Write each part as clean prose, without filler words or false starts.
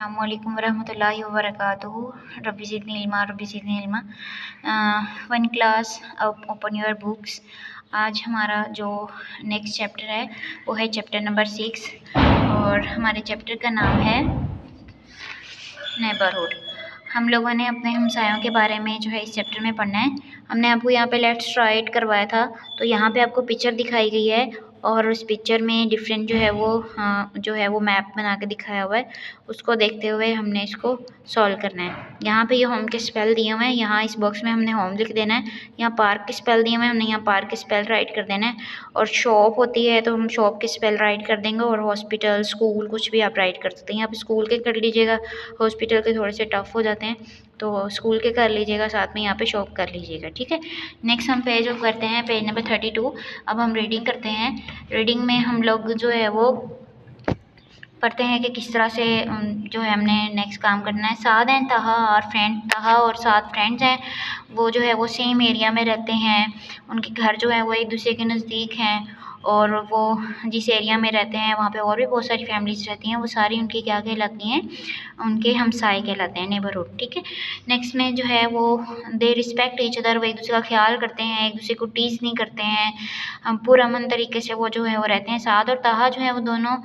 अस्सलामुअलैकुम वरहमतुल्लाहि वबरकातुहू। रब्बी ज़िदनी इल्मा रब्बी ज़िदनी इल्मा। One class open your books. आज हमारा जो नेक्स्ट चैप्टर है वो है चैप्टर नंबर 6 और हमारे चैप्टर का नाम है नेबरहुड। हम लोगों ने अपने हमसायों के बारे में जो है इस चैप्टर में पढ़ना है। हमने आपको यहाँ पे लेट्स राइट करवाया था, तो यहाँ पे आपको पिक्चर दिखाई गई है और उस पिक्चर में डिफरेंट जो है वो मैप बना के दिखाया हुआ है। उसको देखते हुए हमने इसको सॉल्व करना है। यहाँ पे ये होम के स्पेल दिए हुए हैं, यहाँ इस बॉक्स में हमने होम लिख देना है। यहाँ पार्क के स्पेल दिए हुए हैं, हमने यहाँ पार्क के स्पेल राइट कर देना है। और शॉप होती है तो हम शॉप के स्पेल राइट कर देंगे। और हॉस्पिटल, स्कूल, कुछ भी आप राइट कर सकते हैं। यहाँ पे स्कूल के कर लीजिएगा, हॉस्पिटल के थोड़े से टफ हो जाते हैं, तो स्कूल के कर लीजिएगा, साथ में यहाँ पे शॉप कर लीजिएगा, ठीक है। नेक्स्ट हम पेज ऑफ करते हैं, पेज नंबर 32। अब हम रीडिंग करते हैं। रीडिंग में हम लोग जो है वो पढ़ते हैं कि किस तरह से जो है हमने नेक्स्ट काम करना है। साद एंड तहा और फ्रेंड, तहा और साद फ्रेंड्स हैं। वो जो है वो सेम एरिया में रहते हैं। उनके घर जो है वो एक दूसरे के नज़दीक हैं और वो जिस एरिया में रहते हैं वहाँ पे और भी बहुत सारी फैमिलीज रहती हैं। वो सारी उनकी क्या कहलाती हैं, उनके हमसाए कहलाते हैं, नेबरहुड, ठीक है। नेक्स्ट में जो है वो दे रिस्पेक्ट ईच अदर, वो एक दूसरे का ख्याल करते हैं, एक दूसरे को टीज नहीं करते हैं, पुरअमन तरीके से वो जो है वो रहते हैं। साद और ताहा जो है वो दोनों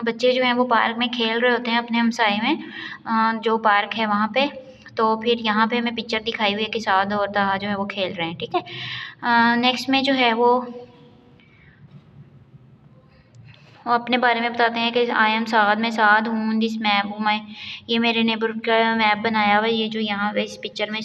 बच्चे जो हैं वो पार्क में खेल रहे होते हैं अपने हमसाए में, जो पार्क है वहाँ पे। तो फिर यहाँ पे हमें पिक्चर दिखाई हुई है कि साद और ताहा जो है वो खेल रहे हैं, ठीक है। नेक्स्ट में जो है वो अपने बारे में बताते हैं कि आई एम साद, मैं साद हूँ, दिस मैप हूँ मैं, ये मेरे नेबरहुड का मैप बनाया हुआ है, ये जो यहाँ पे इस पिक्चर में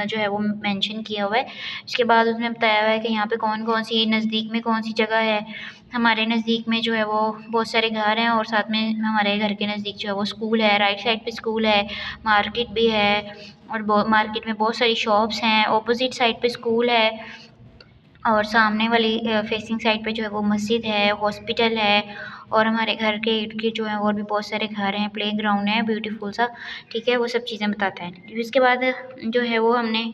जो है वो मेंशन किया हुआ है। इसके बाद उसमें बताया हुआ है कि यहाँ पे कौन कौन सी नज़दीक में कौन सी जगह है। हमारे नज़दीक में जो है वो बहुत सारे घर हैं और साथ में हमारे घर के नज़दीक जो है वो स्कूल है, राइट साइड पे स्कूल है, मार्केट भी है और मार्केट में बहुत सारी शॉप्स हैं। अपोजिट साइड पे स्कूल है और सामने वाली फेसिंग साइड पे जो है वो मस्जिद है, हॉस्पिटल है और हमारे घर के इर्द गिर्द जो है और भी बहुत सारे घर हैं, प्लेग्राउंड है ब्यूटीफुल सा, ठीक है। वो सब चीज़ें बताता है। इसके बाद जो है वो हमने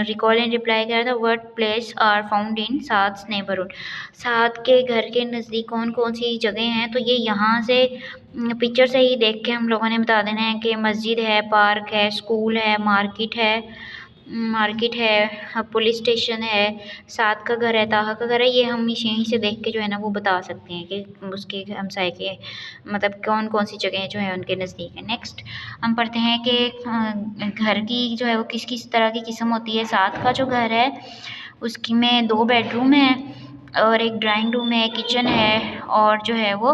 रिकॉल एंड रिप्लाई किया था, what place are found in Saad's neighbourhood. Saad के घर के नज़दीक कौन कौन सी जगह हैं, तो ये यहाँ से पिक्चर से ही देख के हम लोगों ने बता देना है कि मस्जिद है, पार्क है, स्कूल है, मार्केट है, पुलिस स्टेशन है, साद का घर है, ताहा का घर है। ये हम यहीं से देख के जो है ना वो बता सकते हैं कि उसके हमसाए के मतलब कौन कौन सी जगह जो है उनके नज़दीक है। नेक्स्ट हम पढ़ते हैं कि घर की जो है वो किस किस तरह की किस्म होती है। साद का जो घर है उसकी में 2 बेडरूम है और एक ड्राइंग रूम है, किचन है और जो है वो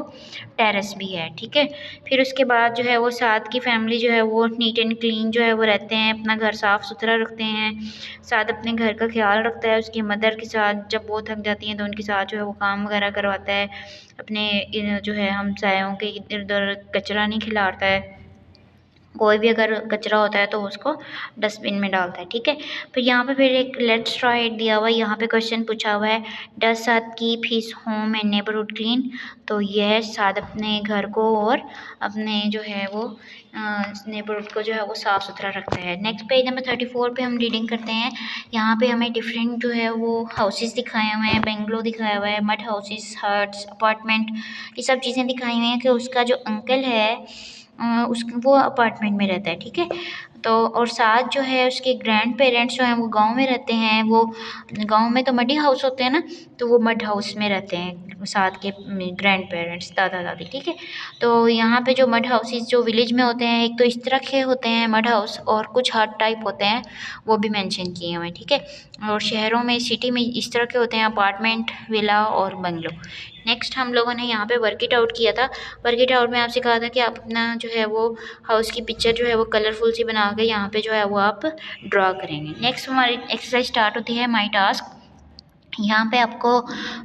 टेरेस भी है, ठीक है। फिर उसके बाद जो है वो साद की फैमिली जो है वो नीट एंड क्लीन जो है वो रहते हैं, अपना घर साफ़ सुथरा रखते हैं। साद अपने घर का ख्याल रखता है, उसकी मदर के साथ जब वो थक जाती हैं तो उनके साथ जो है वो काम वगैरह करवाता है। अपने जो है हमसायों के इधर उधर कचरा नहीं खिलाता है, कोई भी अगर कचरा होता है तो उसको डस्टबिन में डालता है, ठीक है। फिर यहाँ पे फिर एक लेट्स राइट दिया हुआ है, यहाँ पे क्वेश्चन पूछा हुआ है, does Saad keep his home and neighbourhood clean. तो यह साद अपने घर को और अपने जो है वो नेबरहुड को जो है वो साफ़ सुथरा रखता है। नेक्स्ट पेज नंबर 34 पे हम रीडिंग करते हैं। यहाँ पे हमें डिफरेंट जो है वो हाउसेस दिखाए हुए हैं, बेंगलो दिखाया हुआ है, मड हाउसेस, हट्स, अपार्टमेंट, ये सब चीज़ें दिखाई हुई हैं कि उसका जो अंकल है वो अपार्टमेंट में रहता है, ठीक है। तो और साथ जो है उसके ग्रैंड पेरेंट्स जो हैं वो गांव में रहते हैं। वो गांव में तो मडी हाउस होते हैं ना, तो वो मड हाउस में रहते हैं साथ के ग्रैंड पेरेंट्स, दादा दादी, ठीक है। तो यहाँ पे जो मड हाउसेस जो विलेज में होते हैं, एक तो इस तरह के होते हैं मड हाउस और कुछ हट टाइप होते हैं, वो भी मेंशन किए हुए हैं, ठीक है। और शहरों में, सिटी में इस तरह के होते हैं अपार्टमेंट, विला और बंगलो। नेक्स्ट हम लोगों ने यहाँ पे वर्क इट आउट किया था। वर्क इट आउट में आपसे कहा था कि आप अपना जो है वो हाउस की पिक्चर जो है वो कलरफुल सी बना के यहाँ पे जो है वो आप ड्रा करेंगे। नेक्स्ट हमारी एक्सरसाइज स्टार्ट होती है माई टास्क। यहाँ पे आपको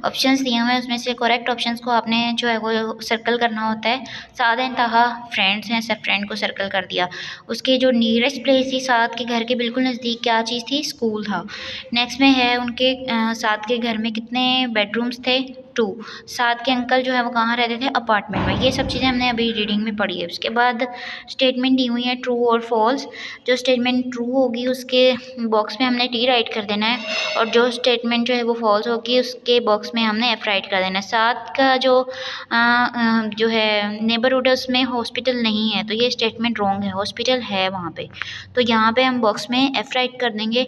ऑप्शंस दिए हुए हैं, उसमें से करेक्ट ऑप्शंस को आपने जो है वो सर्कल करना होता है। साद एंड ताहा फ्रेंड्स हैं, सब फ्रेंड को सर्कल कर दिया। उसके जो नियरेस्ट प्लेस थी साद के घर के बिल्कुल नज़दीक क्या चीज़ थी, स्कूल था। नेक्स्ट में है उनके साद के घर में कितने बेडरूम्स थे, 2, 7 के अंकल जो है वो कहाँ रहते थे, अपार्टमेंट में। ये सब चीज़ें हमने अभी रीडिंग में पढ़ी है। उसके बाद स्टेटमेंट दी हुई है ट्रू और फॉल्स। जो स्टेटमेंट ट्रू होगी उसके बॉक्स में हमने टी राइट कर देना है, और जो स्टेटमेंट जो है वो फॉल्स होगी उसके बॉक्स में हमने एफ राइट कर देना है। 7 का जो है नेबरहुड है उसमें हॉस्पिटल नहीं है, तो ये स्टेटमेंट रॉन्ग है, हॉस्पिटल है वहाँ पे। तो यहाँ पे हम बॉक्स में एफ राइट कर देंगे।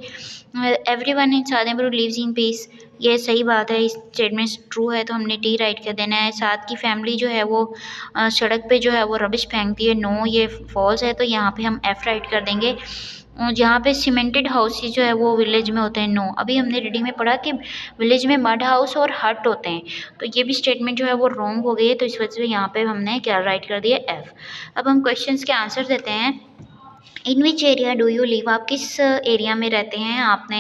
एवरीवन इन सात नेबरहुड लिव्स इन पीस, ये सही बात है, इस स्टेटमेंट ट्रू है तो हमने टी राइट कर देना है। 7 की फैमिली जो है वो सड़क पे जो है वो रबिश फेंकती है, नो ये फॉल्स है, तो यहाँ पे हम एफ राइट कर देंगे। जहाँ पे सीमेंटेड हाउसेज जो है वो विलेज में होते हैं, नो। अभी हमने रीडिंग में पढ़ा कि विलेज में मड हाउस और हट होते हैं, तो ये भी स्टेटमेंट जो है वो रॉन्ग हो गई है, तो इस वजह से यहाँ पे हमने क्या राइट कर दिया, एफ। अब हम क्वेश्चंस के आंसर देते हैं। In which area do you live, आप किस एरिया में रहते हैं, आपने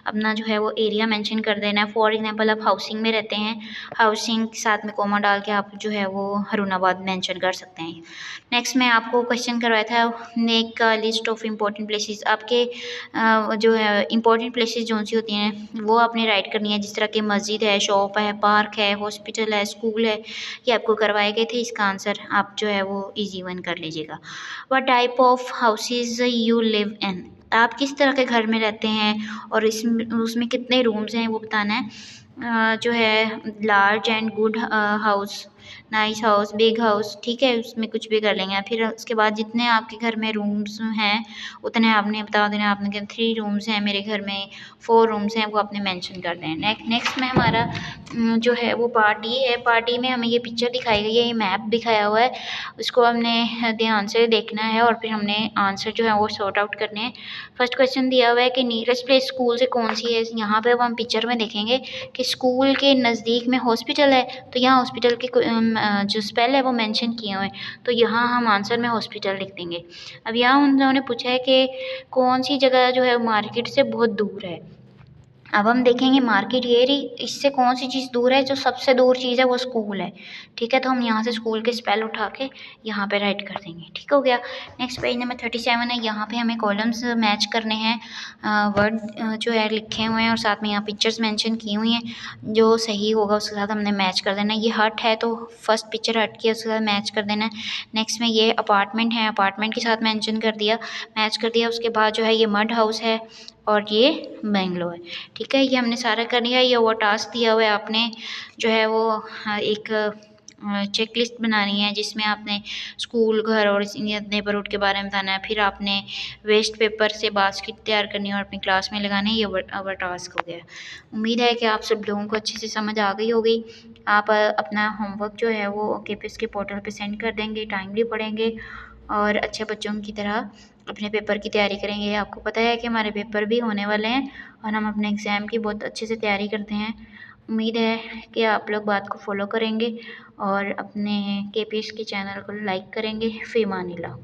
अपना जो है वो एरिया मेंशन कर देना है। फॉर एग्जांपल आप हाउसिंग में रहते हैं, हाउसिंग के साथ में कोमा डाल के आप जो है वो हरुणाबाद मेंशन कर सकते हैं। नेक्स्ट में आपको क्वेश्चन करवाया था नेक का लिस्ट ऑफ इम्पोर्टेंट प्लेसेस, आपके जो है इम्पोर्टेंट प्लेसेस जो सी होती हैं वो आपने राइट करनी है, जिस तरह की मस्जिद है, शॉप है, पार्क है, हॉस्पिटल है, स्कूल है, ये आपको करवाए गए थे। इसका आंसर आप जो है वो ईजी वन कर लीजिएगा। What type of houses you live in, आप किस तरह के घर में रहते हैं और उसमें कितने रूम्स हैं वो बताना है। जो है large and good house, nice house, big house, ठीक है, उसमें कुछ भी कर लेंगे। फिर उसके बाद जितने आपके घर में रूम्स हैं उतने आपने बता देना। आपने कहा 3 रूम्स हैं मेरे घर में, 4 रूम्स हैं, वो आपने मेंशन कर देना। नेक्स्ट में हमारा जो है वो पार्टी है। पार्टी में हमें ये पिक्चर दिखाई गई है, ये मैप दिखाया हुआ है, उसको हमने ध्यान से देखना है और फिर हमने आंसर जो है वो सॉर्ट आउट करने हैं। फर्स्ट क्वेश्चन दिया हुआ है कि नियरेस्ट प्लेस स्कूल से कौन सी है। यहाँ पे अब हम पिक्चर में देखेंगे कि स्कूल के नज़दीक में हॉस्पिटल है, तो यहाँ हॉस्पिटल के जो स्पेल है वो मेंशन किए हुए हैं, तो यहाँ हम आंसर में हॉस्पिटल लिख देंगे। अब यहाँ उन्होंने पूछा है कि कौन सी जगह जो है मार्केट से बहुत दूर है। अब हम देखेंगे मार्केट ये रही, इससे कौन सी चीज़ दूर है, जो सबसे दूर चीज़ है वो स्कूल है, ठीक है। तो हम यहाँ से स्कूल के स्पेल उठा के यहाँ पे राइट कर देंगे, ठीक हो गया। नेक्स्ट पेज नंबर 37 है, यहाँ पे हमें कॉलम्स मैच करने हैं, वर्ड जो है लिखे हुए हैं और साथ में यहाँ पिक्चर्स मेंशन की हुई हैं, जो सही होगा उसके साथ हमने मैच कर देना है। ये हट है तो फर्स्ट पिक्चर हट की उसके साथ मैच कर देना है। नेक्स्ट में ये अपार्टमेंट है, अपार्टमेंट के साथ मैंशन कर दिया, मैच कर दिया। उसके बाद जो है ये मड हाउस है और ये बेंगलोर, ठीक है। ये हमने सारा कर लिया। ये वो टास्क दिया हुआ है, आपने जो है वो एक चेक लिस्ट बनानी है जिसमें आपने स्कूल, घर और नेबरहुड के बारे में बताना है। फिर आपने वेस्ट पेपर से बास्केट तैयार करनी है और अपनी क्लास में लगानी है। ये अवर टास्क हो गया। उम्मीद है कि आप सब लोगों को अच्छे से समझ आ गई होगी। आप अपना होमवर्क जो है वो केपीएस के पोर्टल पे सेंड कर देंगे, टाइमली पढ़ेंगे और अच्छे बच्चों की तरह अपने पेपर की तैयारी करेंगे। आपको पता है कि हमारे पेपर भी होने वाले हैं और हम अपने एग्ज़ाम की बहुत अच्छे से तैयारी करते हैं। उम्मीद है कि आप लोग बात को फॉलो करेंगे और अपने केपीएस के चैनल को लाइक करेंगे। फ़ी अमान अल्लाह।